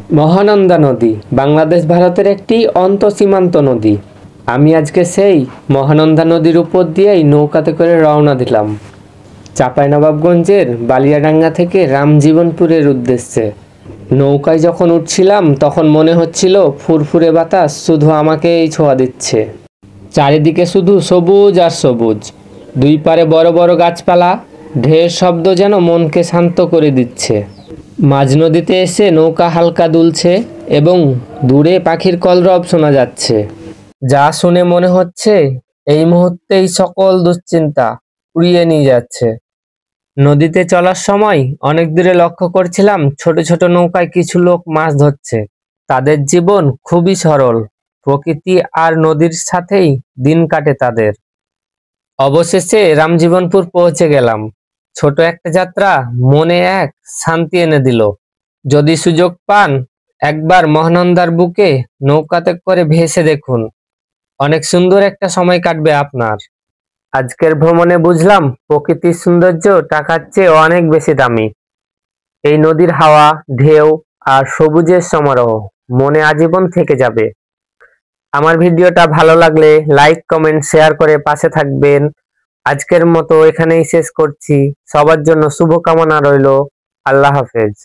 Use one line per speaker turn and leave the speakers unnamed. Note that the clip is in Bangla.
মহানন্দা নদী বাংলাদেশ ভারতের একটি অন্তঃসীমান্ত নদী। আমি আজকে সেই মহানন্দা নদীর উপর দিয়েই নৌকাতে করে রওনা দিলাম চাঁপাইনবাবগঞ্জের বালিয়াডাঙ্গা থেকে রামজীবনপুরের উদ্দেশ্যে। নৌকায় যখন উঠছিলাম তখন মনে হচ্ছিল ফুরফুরে বাতাস শুধু আমাকেই ছোঁয়া দিচ্ছে। চারিদিকে শুধু সবুজ আর সবুজ, দুই পারে বড় বড় গাছপালা, ঢের শব্দ যেন মনকে শান্ত করে দিচ্ছে। মাঝ নদীতে এসে নৌকা হালকা দুলছে এবং দূরে পাখির কলরব শোনা যাচ্ছে, যা শুনে মনে হচ্ছে এই মুহূর্তেই সকল দুশ্চিন্তা উড়িয়ে নিয়ে যাচ্ছে। নদীতে চলার সময় অনেক দূরে লক্ষ্য করছিলাম ছোট ছোট নৌকায় কিছু লোক মাছ ধরছে। তাদের জীবন খুবই সরল, প্রকৃতি আর নদীর সাথেই দিন কাটে তাদের। অবশেষে রামজীবনপুর পৌঁছে গেলাম। ছোট একটা যাত্রা মনে এক শান্তি এনে দিল। যদি সুযোগ পান একবার মহানন্দার বুকে নৌকাতে করে ভেসে দেখুন, অনেক সুন্দর একটা সময় কাটবে আপনার। আজকের ভ্রমণে বুঝলাম প্রকৃতির সৌন্দর্য টাকার চেয়ে অনেক বেশি দামি। এই নদীর হাওয়া, ঢেউ আর সবুজের সমারোহ মনে আজীবন থেকে যাবে। আমার ভিডিওটা ভালো লাগলে লাইক, কমেন্ট, শেয়ার করে পাশে থাকবেন। আজকের মতো এখানেই শেষ করছি। সবার জন্য শুভকামনা রইল। আল্লাহ হাফেজ।